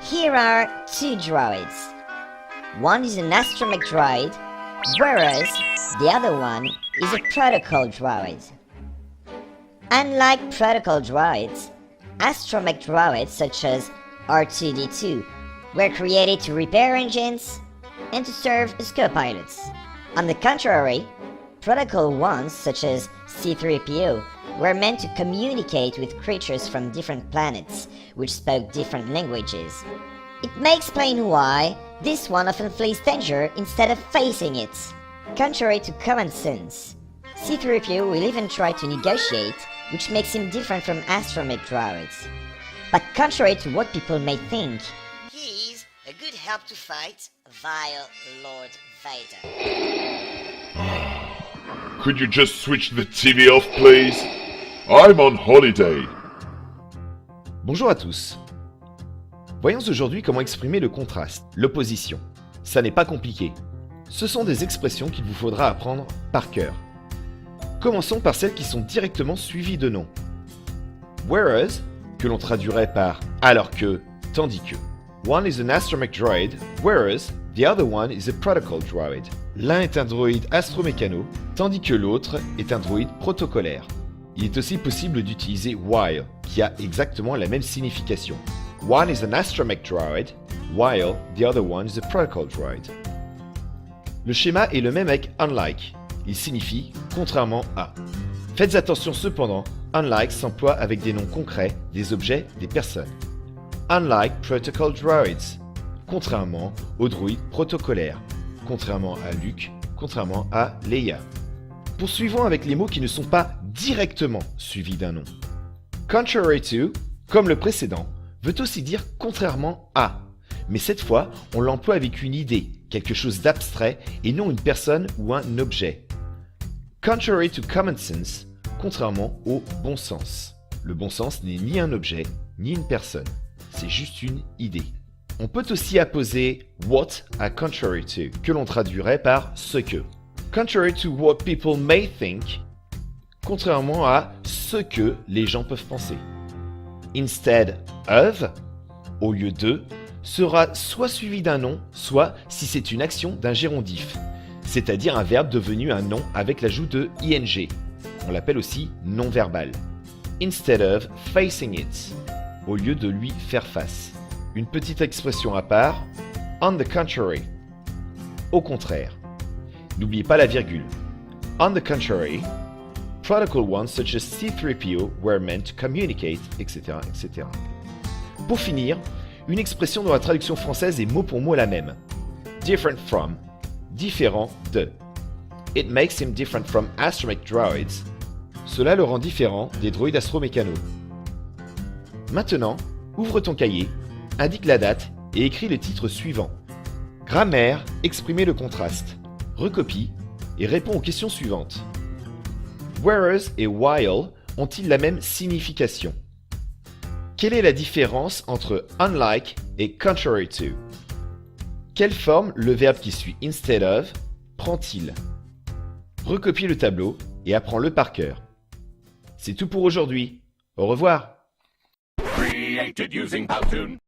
Here are two droids. One is an astromech droid, whereas the other one is a protocol droid. Unlike protocol droids, astromech droids such as R2-D2 were created to repair engines and to serve as co-pilots. On the contrary, protocol ones such as C-3PO were meant to communicate with creatures from different planets which spoke different languages. It may explain why this one often flees danger instead of facing it. Contrary to common sense, C-3PO will even try to negotiate, which makes him different from astromech droids. But contrary to what people may think, he's a good help to fight vile Lord Vader. Could you just switch the TV off, please? I'm on holiday. Bonjour à tous. Voyons aujourd'hui comment exprimer le contraste, l'opposition. Ça n'est pas compliqué. Ce sont des expressions qu'il vous faudra apprendre par cœur. Commençons par celles qui sont directement suivies de noms. Whereas, que l'on traduirait par alors que, tandis que. One is an astromech droid, whereas the other one is a protocol droid. L'un est un droïde astromécano, tandis que l'autre est un droïde protocolaire. Il est aussi possible d'utiliser while, qui a exactement la même signification. One is an astromech droid, while the other one is a protocol droid. Le schéma est le même avec unlike. Il signifie contrairement à. Faites attention cependant, unlike s'emploie avec des noms concrets, des objets, des personnes. Unlike protocol droids, contrairement aux droïdes protocolaires, contrairement à Luke, contrairement à Leia. Poursuivons avec les mots qui ne sont pas directement suivis d'un nom. Contrary to, comme le précédent, veut aussi dire contrairement à, mais cette fois, on l'emploie avec une idée, quelque chose d'abstrait et non une personne ou un objet. Contrary to common sense, contrairement au bon sens. Le bon sens n'est ni un objet, ni une personne. C'est juste une idée. On peut aussi apposer what à contrary to, que l'on traduirait par ce que. Contrary to what people may think, contrairement à ce que les gens peuvent penser. Instead of, au lieu de, sera soit suivi d'un nom, soit, si c'est une action, d'un gérondif, c'est-à-dire un verbe devenu un nom avec l'ajout de ing. On l'appelle aussi non-verbal. Instead of facing it, au lieu de lui faire face. Une petite expression à part, on the contrary, au contraire. N'oubliez pas la virgule. On the contrary, protocol ones such as C-3PO were meant to communicate, etc., etc. Pour finir, une expression dont la traduction française est mot pour mot la même. Different from, différent de. It makes him different from astromech droids. Cela le rend différent des droïdes astromécanos. Maintenant, ouvre ton cahier, indique la date et écris le titre suivant. Grammaire, exprimer le contraste. Recopie et réponds aux questions suivantes. Whereas et while ont-ils la même signification? Quelle est la différence entre unlike et contrary to? Quelle forme le verbe qui suit instead of prend-il? Recopie le tableau et apprends-le par cœur. C'est tout pour aujourd'hui. Au revoir. Created using Powtoon.